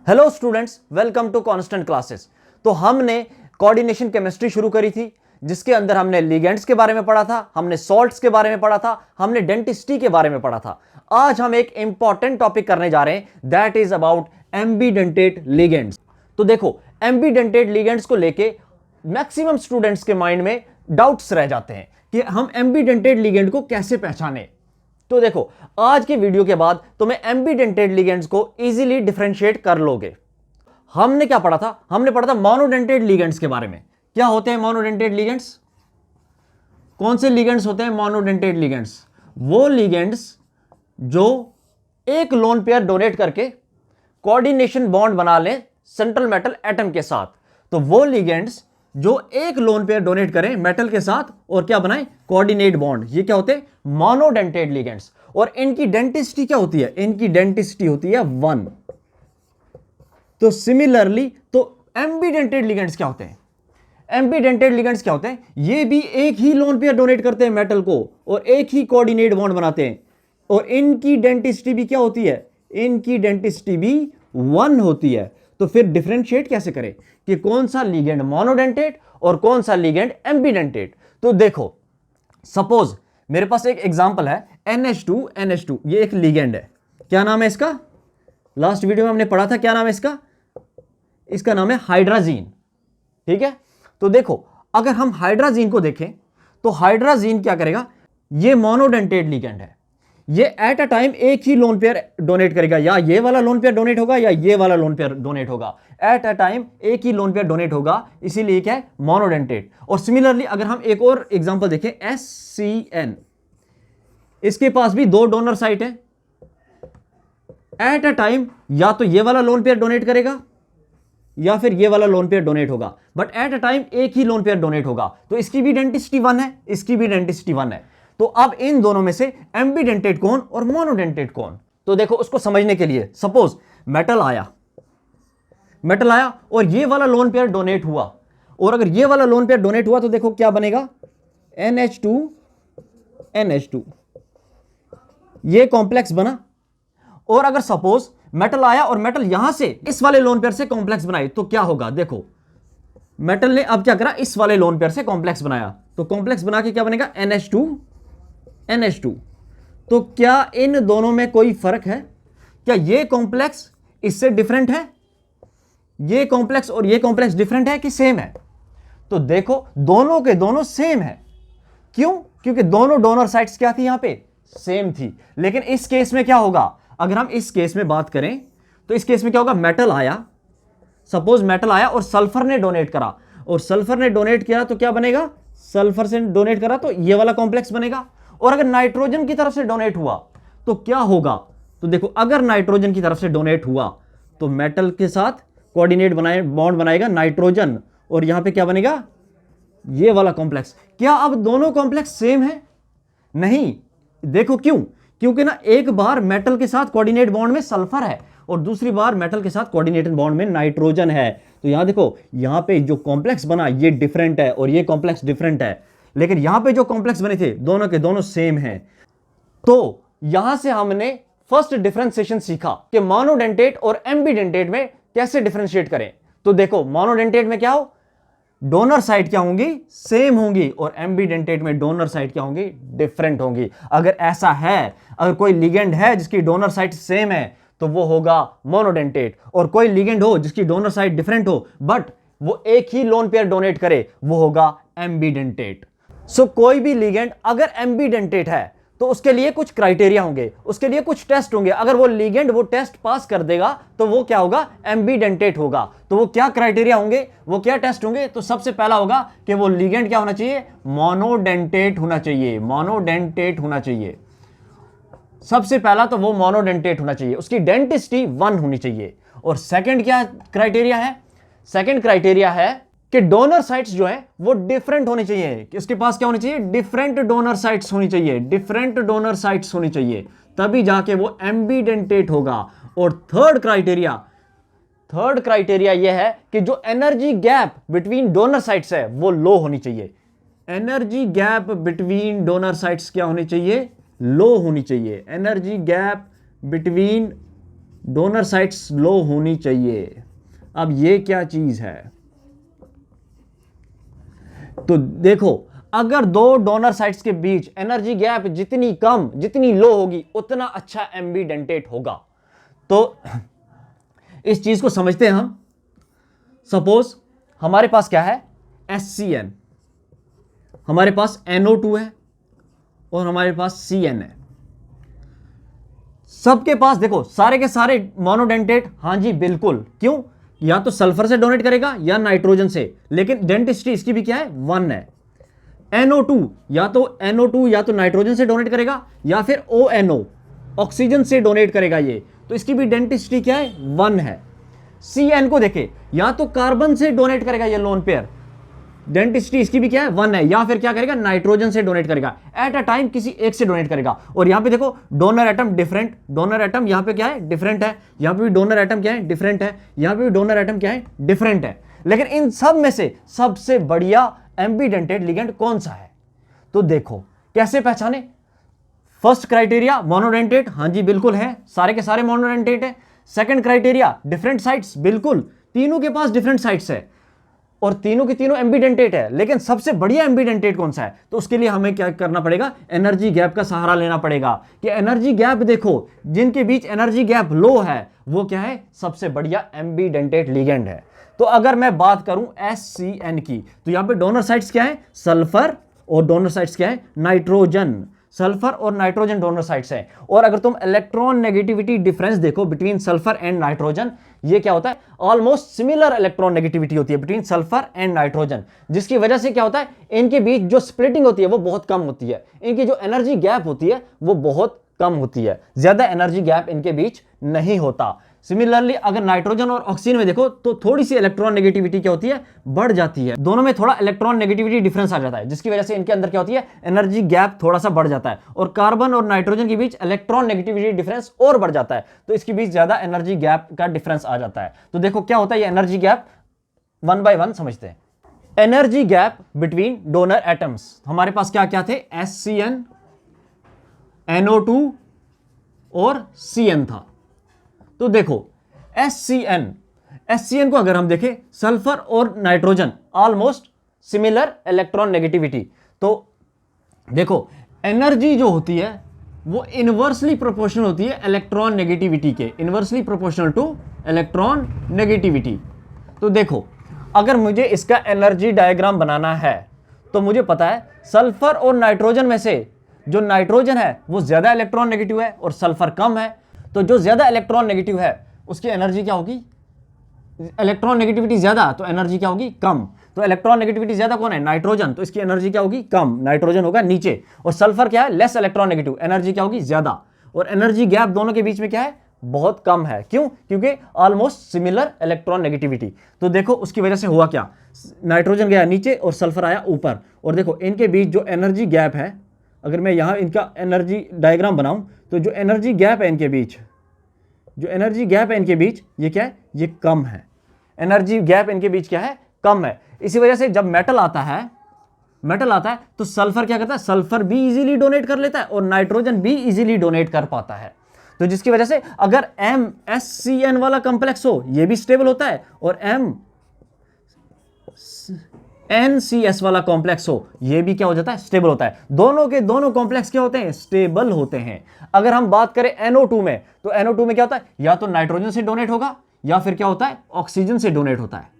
Hello students, welcome to constant classes. तो हमने coordination chemistry शुरू करी थी, जिसके अंदर हमने लिगेंड्स के बारे में पढ़ा था, हमने सॉल्ट्स के बारे में पढ़ा था, हमने डेंटिस्ट्री के बारे में पढ़ा था। आज हम एक इंपॉर्टेंट टॉपिक करने जा रहे हैं, that is about ambidentate ligands. तो देखो, एम्बीडेंटेट लिगेंड्स को लेके मैक्सिमम स्टूडेंट्स के माइंड में डाउट्स रह जाते हैं कि हम एम्बीडेंटेट लिगेंड को कैसे पहचाने। तो देखो, आज के वीडियो के बाद तुम्हें एम्बीडेंटेट लिगेंड्स को इजीली डिफरेंशिएट कर लोगे। हमने क्या पढ़ा था? हमने पढ़ा था मोनोडेंटेट लिगेंड्स के बारे में। क्या होते हैं मोनोडेंटेट लिगेंड्स? कौन से लिगेंड्स होते हैं मोनोडेंटेट लिगेंड्स? वो लिगेंड्स जो एक लोन पेयर डोनेट करके कोऑर्डिनेशन बॉन्ड बना लें सेंट्रल मेटल एटम के साथ। तो वो लिगेंड्स जो एक लोन पेयर डोनेट करें मेटल के साथ और क्या बनाए? Coordinate bond. ये क्या होते हैं? Monodentate ligands. और इनकी डेंटिसिटी क्या होती है? इनकी डेंटिसिटी होती है 1। तो सिमिलरली तो एम्बीडेंटेट लिगेंड्स क्या होते हैं? एम्बीडेंटेट लिगेंड्स क्या होते हैं? ये भी एक ही लोन पेयर डोनेट करते हैं मेटल को और एक ही कोऑर्डिनेट बॉन्ड बनाते हैं। और इनकी डेंटिसिटी भी क्या होती है? इनकी डेंटिसिटी भी 1 होती है। तो फिर डिफरेंशिएट कैसे करें कि कौन सा लिगेंड मोनोडेंटेट और कौन सा लिगेंड एम्बीडेंटेट? तो देखो, सपोज मेरे पास एक एग्जांपल है NH2, ये एक लिगेंड है। क्या नाम है इसका? लास्ट वीडियो में हमने पढ़ा था, क्या नाम है इसका? इसका नाम है हाइड्राजीन। ठीक है, तो देखो, अगर हम हाइड्राजीन को देखें तो हाइड्राजीन क्या करेगा? ये मोनोडेंटेट लिगेंड है। ये एट अ टाइम एक ही लोन पेयर डोनेट करेगा, या ये वाला लोन पेयर डोनेट होगा या ये वाला लोन पेयर डोनेट होगा। एट अ टाइम एक ही लोन पेयर डोनेट होगा, इसीलिए क्या है? मोनोडेंटेट। और सिमिलरली अगर हम एक और एग्जांपल देखें SCN, इसके पास भी 2 डोनर साइट है। एट अ टाइम या तो ये वाला लोन पेयर डोनेट करेगा या फिर ये वाला लोन पेयर डोनेट होगा, बट एट अ टाइम एक ही लोन पेयर डोनेट होगा। तो इसकी भी डेंटिसिटी 1 है, इसकी भी डेंटिसिटी 1 है। तो अब इन दोनों में से एम्बीडेंटेट कौन और मोनोडेंटेट कौन? तो देखो, उसको समझने के लिए सपोज मेटल आया और ये वाला लोन पेयर डोनेट हुआ, और अगर ये वाला लोन पेयर डोनेट हुआ तो देखो क्या बनेगा? NH2, ये कॉम्प्लेक्स बना। और अगर सपोज मेटल आया और मेटल यहां से इस वाले लोन पेयर से कॉम्प्लेक्स बनाए तो क्या होगा? देखो, मेटल ने अब क्या करा? इस वाले लोन पेयर से कॉम्प्लेक्स बनाया, तो कॉम्प्लेक्स बना के क्या बनेगा? NH2। तो क्या इन दोनों में कोई फर्क है? क्या ये कॉम्प्लेक्स इससे डिफरेंट है? ये कॉम्प्लेक्स और ये कॉम्प्लेक्स डिफरेंट है कि सेम है? तो देखो, दोनों के दोनों सेम है। क्यों? क्योंकि दोनों डोनर साइट्स क्या थी? यहां पे सेम थी। लेकिन इस केस में क्या होगा? अगर हम इस केस में बात करें तो इस केस में क्या होगा? मेटल आया, सपोज मेटल आया और सल्फर ने डोनेट करा, और सल्फर ने डोनेट किया तो क्या बनेगा? सल्फर से डोनेट करा तो ये वाला कॉम्प्लेक्स बनेगा। और अगर नाइट्रोजन की तरफ से डोनेट हुआ तो क्या होगा? तो देखो, अगर नाइट्रोजन की तरफ से डोनेट हुआ तो मेटल के साथ कोऑर्डिनेट बॉन्ड बनाएगा नाइट्रोजन, और यहां पे क्या बनेगा? ये वाला कॉम्प्लेक्स। क्या अब दोनों कॉम्प्लेक्स सेम है? नहीं। देखो क्यों? क्योंकि ना एक बार मेटल के साथ कोऑर्डिनेट बॉन्ड में सल्फर है और दूसरी बार मेटल के साथ कोऑर्डिनेट बॉन्ड में नाइट्रोजन है। तो यहां देखो, यहां पे जो कॉम्प्लेक्स बना ये डिफरेंट है और ये कॉम्प्लेक्स डिफरेंट है, लेकिन यहां पे जो कॉम्प्लेक्स बने थे दोनों के दोनों सेम हैं। तो यहां से हमने फर्स्ट डिफरेंशिएशन सीखा कि मोनोडेंटेट और एम्बीडेंटेट में कैसे डिफरेंशिएट करें। तो देखो, मोनोडेंटेट में क्या हो? डोनर साइट क्या होंगी? सेम होंगी। और एम्बीडेंटेट में डोनर साइट क्या होंगी? डिफरेंट होंगी। अगर ऐसा है, अगर कोई लिगेंड है जिसकी डोनर साइट सेम है तो वो होगा मोनोडेंटेट, और कोई लिगेंड हो जिसकी डोनर साइट डिफरेंट हो बट वो एक ही लोन पेयर डोनेट करे, वो होगा एम्बीडेंटेट। सो कोई भी लिगेंड अगर एम्बीडेंटेट है तो उसके लिए कुछ क्राइटेरिया होंगे, उसके लिए कुछ टेस्ट होंगे। अगर वो लिगेंड वो टेस्ट पास कर देगा तो वो क्या होगा? एम्बीडेंटेट होगा। तो वो क्या क्राइटेरिया होंगे, वो क्या टेस्ट होंगे? तो सबसे पहला होगा कि वो लिगेंड क्या होना चाहिए? मोनोडेंटेट होना चाहिए। मोनोडेंटेट होना चाहिए सबसे पहला, तो वो मोनोडेंटेट होना चाहिए, उसकी डेंटिसिटी 1 होनी चाहिए। और सेकंड क्या क्राइटेरिया है? सेकंड क्राइटेरिया है कि डोनर साइट्स जो है वो डिफरेंट होनी चाहिए। इसके पास क्या होनी चाहिए? डिफरेंट डोनर साइट्स होनी चाहिए। डिफरेंट डोनर साइट्स होनी चाहिए, तभी जाके वो एम्बीडेंटेट होगा। और थर्ड क्राइटेरिया यह है कि जो energy gap between donor sites है वो लो होनी चाहिए। Energy gap between donor sites क्या होनी चाहिए? लो होनी चाहिए। Energy gap between donor sites low होनी चाहिए। अब ये क्या चीज है? तो देखो, अगर दो डोनर साइट्स के बीच एनर्जी गैप जितनी कम, जितनी लो होगी, उतना अच्छा एम्बीडेंटेट होगा। तो इस चीज को समझते हैं हम। सपोज हमारे पास क्या है, SCN, हमारे पास NO2 है और हमारे पास CN है। सबके पास देखो सारे के सारे मोनोडेंटेट, हां जी बिल्कुल। क्यों? या तो सल्फर से डोनेट करेगा या नाइट्रोजन से, लेकिन डेंटिसिटी इसकी भी क्या है, 1 है। NO2 या तो नाइट्रोजन से डोनेट करेगा या फिर ONO ऑक्सीजन से डोनेट करेगा ये, तो इसकी भी डेंटिसिटी क्या है, 1 है। CN को देखे, या तो कार्बन से डोनेट करेगा ये लोन पेयर, डेंटिसिटी इसकी भी क्या है, 1 है, या फिर क्या करेगा, नाइट्रोजन से डोनेट करेगा। एट अ टाइम किसी एक से डोनेट करेगा। और यहां पे देखो donor atom different, donor atom यहां पे क्या है, डिफरेंट है, यहां पे भी डोनर एटम क्या है, डिफरेंट है, यहां पे भी डोनर एटम क्या है, डिफरेंट है। लेकिन इन सब में से सबसे बढ़िया एम्बीडेंटेट लिगेंड कौन सा है? तो देखो कैसे पहचाने। फर्स्ट क्राइटेरिया मोनोडेंटेट, हां जी बिल्कुल है, सारे के सारे मोनोडेंटेट है। सेकंड क्राइटेरिया डिफरेंट साइट्स, बिल्कुल तीनों के पास डिफरेंट साइट्स है और तीनों के तीनों एम्बीडेंटेट है। लेकिन सबसे बढ़िया एम्बीडेंटेट कौन सा है? तो उसके लिए हमें क्या करना पड़ेगा, एनर्जी गैप का सहारा लेना पड़ेगा। कि एनर्जी गैप देखो, जिनके बीच एनर्जी गैप लो है वो क्या है, सबसे बढ़िया एम्बीडेंटेट लिगेंड है। तो अगर मैं बात करूं SCN की, तो यहां पे डोनर साइट्स क्या है, सल्फर, और डोनर साइट्स क्या है, नाइट्रोजन। सल्फर और नाइट्रोजन डोनर साइट्स हैं। और अगर तुम इलेक्ट्रॉन नेगेटिविटी डिफरेंस देखो बिटवीन सल्फर एंड नाइट्रोजन, ये क्या होता है, ऑलमोस्ट सिमिलर इलेक्ट्रॉन नेगेटिविटी होती है बिटवीन सल्फर एंड नाइट्रोजन, जिसकी वजह से क्या होता है, इनके बीच जो स्प्लिटिंग होती है वो बहुत कम होती है, इनकी जो एनर्जी गैप होती है वो बहुत कम होती है, ज्यादा एनर्जी गैप इनके बीच नहीं होता। सिमिलरली अगर नाइट्रोजन और ऑक्सीजन में देखो तो थोड़ी सी इलेक्ट्रॉन नेगेटिविटी क्या होती है, बढ़ जाती है। दोनों में थोड़ा इलेक्ट्रॉन नेगेटिविटी डिफरेंस आ जाता है, जिसकी वजह से इनके अंदर क्या होती है, एनर्जी गैप थोड़ा सा बढ़ जाता है। और कार्बन और नाइट्रोजन के बीच इलेक्ट्रॉन नेगेटिविटी डिफरेंस और बढ़ जाता है, तो इसके बीच ज्यादा एनर्जी गैप का डिफरेंस आ जाता है। तो देखो क्या होता है, ये एनर्जी गैप 1 by 1 समझते हैं। Energy gap between donor atoms, हमारे पास क्या क्या थे, SCN, NO2 और CN था। तो देखो SCN को अगर हम देखें, सल्फर और nitrogen almost similar electron negativity. तो देखो एनर्जी जो होती है वो इनवर्सली प्रोपोर्शनल होती है इलेक्ट्रॉन नेगेटिविटी के, inversely proportional two electron negativity. तो देखो अगर मुझे इसका एनर्जी डायग्राम बनाना है तो मुझे पता है सल्फर और नाइट्रोजन में से जो नाइट्रोजन है वो ज्यादा इलेक्ट्रॉन नेगेटिव है और सल्फर कम है। तो जो ज्यादा इलेक्ट्रॉन नेगेटिव है उसकी एनर्जी क्या होगी, इलेक्ट्रॉन नेगेटिविटी ज्यादा, तो एनर्जी क्या होगी, कम। तो इलेक्ट्रॉन नेगेटिविटी ज्यादा कौन है, नाइट्रोजन, तो इसकी एनर्जी क्या होगी, कम, नाइट्रोजन होगा नीचे। और सल्फर क्या है, लेस इलेक्ट्रॉन नेगेटिव, एनर्जी क्या होगी, ज्यादा। और एनर्जी गैप दोनों के बीच में क्या है, बहुत कम है। क्यों? क्योंकि ऑलमोस्ट सिमिलर इलेक्ट्रॉन नेगेटिविटी। तो देखो उसकी वजह से हुआ क्या, नाइट्रोजन गया नीचे और सल्फर आया ऊपर। और देखो इनके बीच जो एनर्जी गैप है, अगर मैं यहां इनका एनर्जी डायग्राम बनाऊं तो जो एनर्जी गैप है इनके बीच, जो एनर्जी गैप है इनके बीच, ये क्या है, ये कम है। एनर्जी गैप इनके बीच क्या है, कम है। इसी वजह से जब मेटल आता है तो सल्फर क्या करता है, सल्फर भी इजीली डोनेट कर लेता है और नाइट्रोजन भी इजीली डोनेट कर पाता है। तो जिसकी वजह से अगर MSCN वाला कॉम्प्लेक्स हो, ये भी स्टेबल होता है, और NCS वाला कॉम्प्लेक्स हो, ये भी क्या हो जाता है, स्टेबल होता है। दोनों के दोनों कॉम्प्लेक्स क्या होते हैं, स्टेबल होते हैं। अगर हम बात करें NO2 में, तो NO2 में क्या होता है, या तो नाइट्रोजन से डोनेट होगा या फिर क्या होता है, ऑक्सीजन से डोनेट होता है।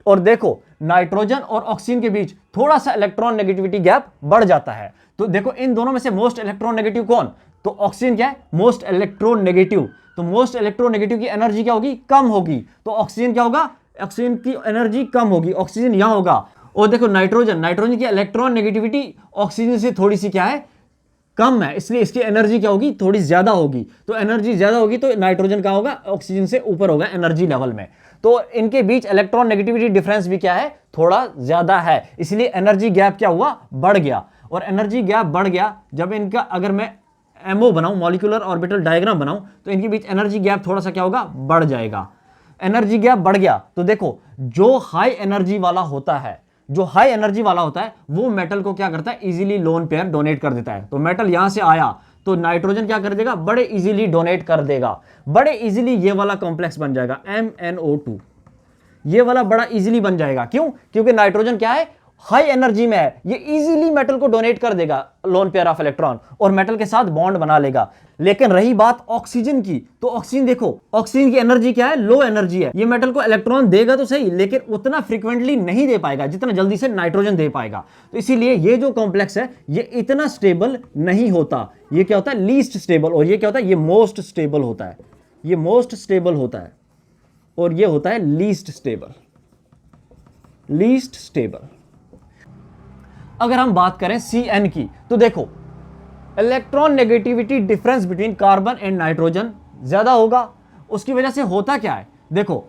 और देखो नाइट्रोजन और ऑक्सीजन के बीच थोड़ा सा इलेक्ट्रॉन नेगेटिविटी गैप बढ़ जाता है। तो देखो इन दोनों में से मोस्ट इलेक्ट्रॉन नेगेटिव कौन, तो ऑक्सीजन क्या है, मोस्ट इलेक्ट्रॉन नेगेटिव। तो मोस्ट इलेक्ट्रॉन नेगेटिव की एनर्जी क्या होगी, कम होगी। तो ऑक्सीजन क्या होगा, ऑक्सीजन की एनर्जी कम होगी, ऑक्सीजन यहां होगा। और देखो नाइट्रोजन की इलेक्ट्रॉन नेगेटिविटी ऑक्सीजन से थोड़ी सी क्या है, कम है, इसलिए इसकी एनर्जी क्या होगी, थोड़ी ज्यादा होगी। तो एनर्जी ज्यादा होगी तो नाइट्रोजन का होगा, ऑक्सीजन से ऊपर होगा एनर्जी लेवल में। तो इनके बीच इलेक्ट्रॉन नेगेटिविटी डिफरेंस भी क्या है, थोड़ा ज्यादा है, इसलिए एनर्जी गैप क्या हुआ, बढ़ गया। और एनर्जी गैप बढ़ गया जब इनका, अगर मैं MO बनाऊं, मॉलिक्यूलर ऑर्बिटल डायग्राम बनाऊं, तो इनके बीच एनर्जी गैप थोड़ा सा क्या होगा, बढ़ जाएगा। एनर्जी गैप बढ़ गया तो देखो जो हाई एनर्जी वाला होता है, जो हाई एनर्जी वाला होता है वो मेटल को क्या करता है, इजीली लोन पेयर डोनेट कर देता है। तो मेटल यहां से आया तो नाइट्रोजन क्या कर देगा, बड़े इजीली डोनेट कर देगा, बड़े इजीली ये वाला कॉम्प्लेक्स बन जाएगा MnO2, ये वाला बड़ा इजीली बन जाएगा। क्यों? क्योंकि नाइट्रोजन क्या है, हाई एनर्जी में है, ये इजीली मेटल को डोनेट कर देगा लोन पेयर ऑफ इलेक्ट्रॉन और मेटल के साथ बॉन्ड बना लेगा। लेकिन रही बात ऑक्सीजन की, तो ऑक्सीजन देखो, ऑक्सीजन की एनर्जी क्या है, लो एनर्जी है, ये मेटल को इलेक्ट्रॉन देगा तो सही, लेकिन उतना फ्रीक्वेंटली नहीं दे पाएगा जितना जल्दी से नाइट्रोजन दे पाएगा। तो इसीलिए ये जो कॉम्प्लेक्स है ये इतना स्टेबल नहीं होता, ये क्या होता है, लीस्ट स्टेबल, और ये क्या होता है, ये मोस्ट स्टेबल होता है, ये मोस्ट स्टेबल होता है, और ये होता है लीस्ट स्टेबल, लीस्ट स्टेबल। अगर हम बात करें Cn की, तो देखो electron negativity difference between carbon and nitrogen ज्यादा होगा। उसकी वजह से होता क्या है, देखो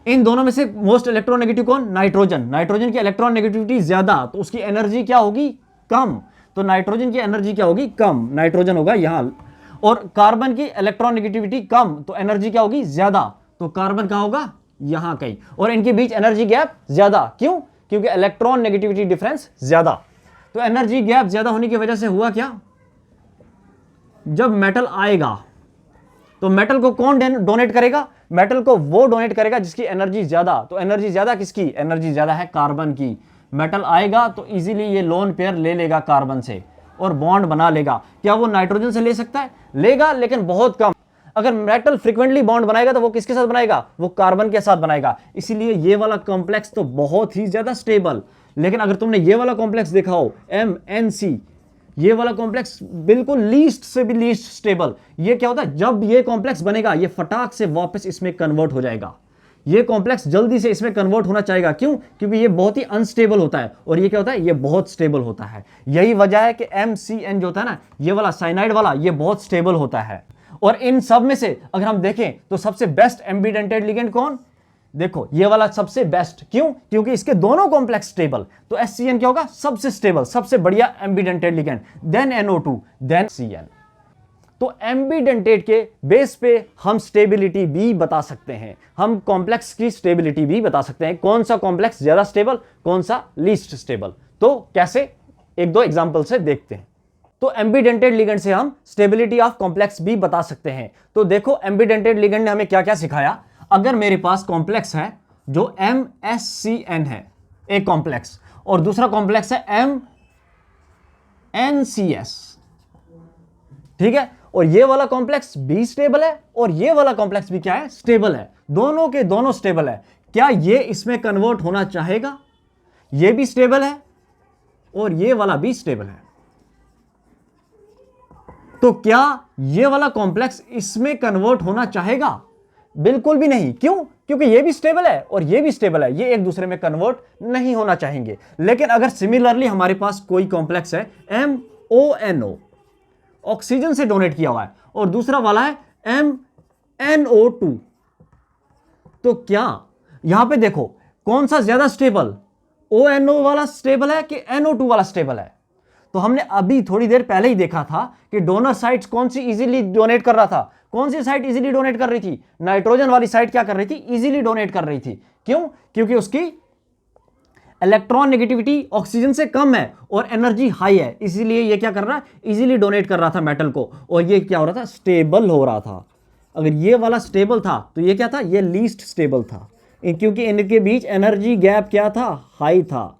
इन दोनों में से मोस्ट इलेक्ट्रॉन नेगेटिव कौन, नाइट्रोजन, नाइट्रोजन की इलेक्ट्रॉन नेगेटिविटी ज्यादा, तो उसकी एनर्जी क्या होगी, कम, तो नाइट्रोजन की एनर्जी क्या होगी, कम, नाइट्रोजन होगा यहां, और कार्बन की इलेक्ट्रॉन नेगेटिविटी कम, तो एनर्जी क्या होगी, ज्यादा, तो कार्बन कहां होगा, यहां कहीं, और इनके बीच एनर्जी गैप ज्यादा, क्यों, क्योंकि इलेक्ट्रॉन नेगेटिविटी डिफरेंस ज्यादा। तो एनर्जी गैप ज्यादा होने की वजह से हुआ क्या, जब मेटल आएगा तो मेटल को कौन डोनेट करेगा, मेटल को वो डोनेट करेगा जिसकी एनर्जी ज्यादा, तो एनर्जी ज्यादा किसकी, एनर्जी ज्यादा है कार्बन की। मेटल आएगा तो इजीली ये लोन पेयर ले लेगा कार्बन से और बॉन्ड बना लेगा। क्या वो नाइट्रोजन से ले सकता है, लेगा, लेकिन बहुत कम। अगर मेटल फ्रीक्वेंटली बॉन्ड बनाएगा तो वो किसके साथ बनाएगा, वो कार्बन के साथ बनाएगा। इसीलिए ये वाला कॉम्प्लेक्स तो बहुत ही ज्यादा स्टेबल। लेकिन अगर तुमने ये वाला कॉम्प्लेक्स देखा हो MnC, ये वाला कॉम्प्लेक्स बिल्कुल लीस्ट से भी लीस्ट स्टेबल। ये क्या होता है, जब ये कॉम्प्लेक्स बनेगा ये फटाक से वापस इसमें कन्वर्ट हो जाएगा, ये कॉम्प्लेक्स जल्दी से इसमें कन्वर्ट होना चाहेगा। क्यों, क्योंकि ये बहुत ही अनस्टेबल होता है, और ये क्या होता है, ये बहुत स्टेबल होता है। यही वजह है कि MCN जो होता है ना, ये वाला साइनाइड वाला, ये बहुत स्टेबल होता है। और इन सब में से अगर हम देखें तो सबसे बेस्ट एम्बिडेंटेड लिगेंड कौन, देखो ये वाला सबसे बेस्ट। क्यों, क्योंकि इसके दोनों कॉम्प्लेक्स स्टेबल, तो SCN क्या होगा, सबसे स्टेबल, सबसे बढ़िया ambidentate ligand, then NO2, then CN। तो एम्बिडेंटेड के बेस पे हम स्टेबिलिटी भी बता सकते हैं, हम कॉम्प्लेक्स की स्टेबिलिटी भी बता सकते हैं, कौन सा कॉम्प्लेक्स ज्यादा स्टेबल, कौन सा लीस्ट स्टेबल। तो कैसे, एक दो एग्जांपल से देखते हैं। तो एम्बिडेंटेड लिगेंड से हम स्टेबिलिटी ऑफ कॉम्प्लेक्स भी बता सकते हैं। तो देखो एम्बिडेंटेड लिगेंड ने हमें क्या क्या सिखाया। अगर मेरे पास कॉम्प्लेक्स है जो MsCN है, एक कॉम्प्लेक्स, और दूसरा कॉम्प्लेक्स है MnCS, ठीक है, और ये वाला कॉम्प्लेक्स भी स्टेबल है और ये वाला कॉम्प्लेक्स भी क्या है, स्टेबल है, दोनों के दोनों स्टेबल है। क्या ये इसमें कन्वर्ट होना चाहेगा, ये भी स्टेबल है और ये वाला भी स्टेबल है, तो क्या ये वाला कॉम्प्लेक्स इसमें कन्वर्ट होना चाहेगा, बिल्कुल भी नहीं। क्यों, क्योंकि ये भी स्टेबल है और ये भी स्टेबल है, ये एक दूसरे में कन्वर्ट नहीं होना चाहेंगे। लेकिन अगर सिमिलरली हमारे पास कोई कॉम्प्लेक्स है MONO, ऑक्सीजन से डोनेट किया हुआ है, और दूसरा वाला है MnO2, तो क्या यहां पे देखो कौन सा ज्यादा स्टेबल, ONO वाला स्टेबल है कि NO2 वाला स्टेबल है। तो हमने अभी थोड़ी देर पहले ही देखा था कि डोनर साइट्स कौन सी इजीली डोनेट कर रहा था, कौन सी साइट इजीली डोनेट कर रही थी, नाइट्रोजन वाली साइट क्या कर रही थी, इजीली डोनेट कर रही थी। क्यों, क्योंकि उसकी इलेक्ट्रॉन नेगेटिविटी ऑक्सीजन से कम है और एनर्जी हाई है, इसीलिए ये क्या कर रहा है, इजीली डोनेट कर रहा था मेटल को, और ये क्या हो रहा था, स्टेबल हो रहा था। अगर ये वाला स्टेबल था तो ये क्या था, ये लीस्ट स्टेबल था, क्योंकि इनके बीच एनर्जी गैप क्या था, हाई था।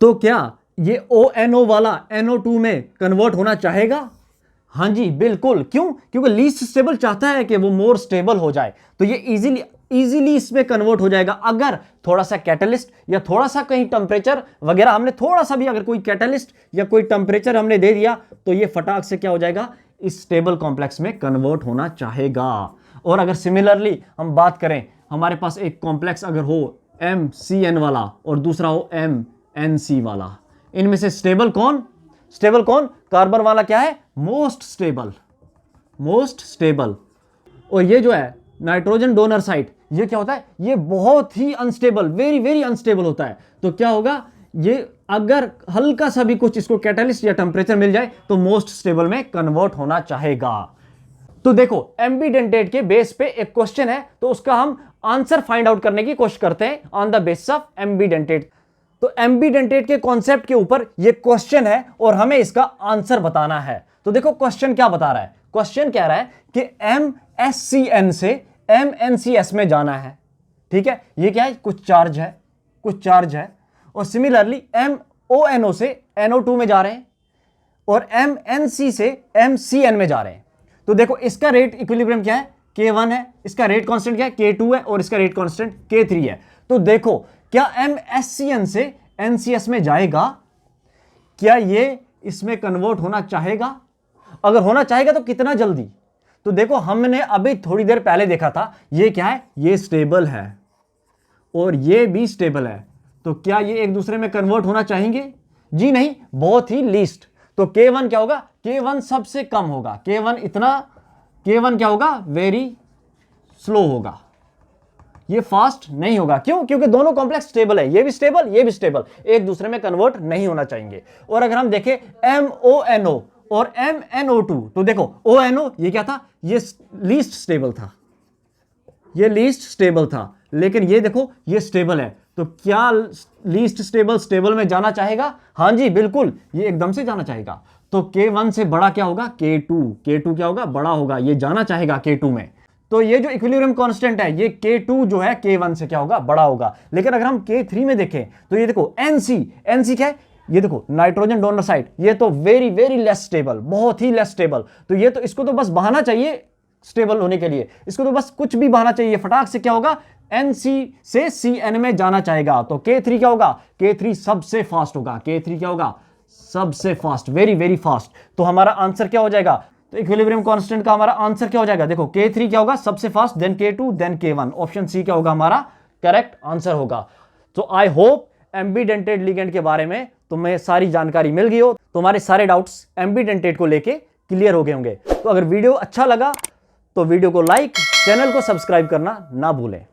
तो क्या ये ONO वाला NO2 में कन्वर्ट होना चाहेगा, हाँ जी बिल्कुल। क्यों, क्योंकि लीस्ट स्टेबल चाहता है कि वो मोर स्टेबल हो जाए, तो ये इजीली इसमें कन्वर्ट हो जाएगा। अगर थोड़ा सा कैटलिस्ट या थोड़ा सा कहीं टेम्परेचर वगैरह हमने थोड़ा सा भी, अगर कोई कैटलिस्ट या कोई टेम्परेचर हमने दे दिया, तो ये फटाक से क्या हो जाएगा, इस स्टेबल कॉम्प्लेक्स में कन्वर्ट होना चाहेगा। और अगर सिमिलरली हम बात करें, हमारे पास एक कॉम्प्लेक्स अगर हो MCN वाला और दूसरा हो MnC वाला, इनमें से स्टेबल कौन, स्टेबल कौन, कार्बन वाला क्या है, मोस्ट स्टेबल, मोस्ट स्टेबल। और ये जो है नाइट्रोजन डोनर साइट, ये क्या होता है, ये बहुत ही अनस्टेबल, वेरी वेरी अनस्टेबल होता है। तो क्या होगा, ये अगर हल्का सा भी कुछ इसको कैटलिस्ट या टेम्परेचर मिल जाए तो मोस्ट स्टेबल में कन्वर्ट होना चाहेगा। तो देखो एम्बिडेंटेड के बेस पे एक क्वेश्चन है, तो उसका हम आंसर फाइंड आउट करने की कोशिश करते हैं on the basis of ambidentate. तो एम्बिडेंटेड के कॉन्सेप्ट के ऊपर ये क्वेश्चन है और हमें इसका आंसर बताना है। तो देखो क्वेश्चन क्या बता रहा है, क्वेश्चन कह रहा है कि MsCN से MnCS में जाना है, ठीक है, ये क्या है, कुछ चार्ज है, कुछ चार्ज है, और सिमिलरली MONO से NO2 में जा रहे हैं और MnC से MCN में जा रहे हैं। तो देखो इसका रेट इक्विलिब्रियम क्या है, K1 है, इसका रेट कांस्टेंट क्या है, K2 है, और इसका रेट कांस्टेंट K3 है। तो देखो क्या MsCN से NCS में जाएगा, क्या ये इसमें कन्वर्ट होना चाहेगा, अगर होना चाहेगा तो कितना जल्दी। तो देखो हमने अभी थोड़ी देर पहले देखा था, ये क्या है, ये स्टेबल है और ये भी स्टेबल है, तो क्या ये एक दूसरे में कन्वर्ट होना चाहेंगे, जी नहीं, बहुत ही लीस्ट। तो K1 क्या होगा, K1 सबसे कम होगा, K1 क्या होगा, वेरी स्लो होगा, ये फास्ट नहीं होगा। क्यों, क्योंकि दोनों कॉम्प्लेक्स स्टेबल है, ये भी स्टेबल, ये भी स्टेबल, एक दूसरे में कन्वर्ट नहीं होना चाहिए। और अगर हम देखें MONO और MNO2, तो देखो ONO ये क्या था, ये लीस्ट स्टेबल था, ये लीस्ट स्टेबल था, लेकिन ये देखो ये स्टेबल है। तो क्या लीस्ट स्टेबल स्टेबल में जाना चाहेगा, हां जी बिल्कुल, ये एकदम से जाना चाहेगा। तो K1 से बड़ा क्या होगा, K2 क्या होगा, बड़ा होगा, ये जाना चाहेगा K2 में। तो ये जो इक्विलिब्रियम कांस्टेंट है, ये K2 जो है K1 से क्या होगा, बड़ा होगा। लेकिन अगर हम K3 में देखें तो ये देखो NC क्या है, ये देखो नाइट्रोजन डोनर साइट, ये तो वेरी वेरी लेस स्टेबल, बहुत ही लेस स्टेबल। तो ये तो इसको तो बस बहाना चाहिए स्टेबल होने के लिए, इसको तो बस कुछ भी बहाना चाहिए, फटाक से क्या होगा, NC से CN में जाना चाहेगा। तो K3 क्या होगा, K3 सबसे फास्ट होगा, K3 क्या होगा, सबसे फास्ट, वेरी वेरी फास्ट। तो हमारा आंसर क्या हो जाएगा, तो इक्विलिब्रियम कांस्टेंट का हमारा आंसर क्या हो जाएगा, देखो K3 क्या होगा, सबसे fast, then K2, then K1, option C क्या होगा, हमारा करेक्ट आंसर होगा। तो आई होप एम्बीडेंटेड लिगेंड के बारे में तुम्हें सारी जानकारी मिल गई हो, तुम्हारे सारे डाउट्स एम्बीडेंटेड को लेके क्लियर हो गए होंगे। तो अगर वीडियो अच्छा लगा तो वीडियो को लाइक, चैनल को सब्सक्राइब करना ना भूलें।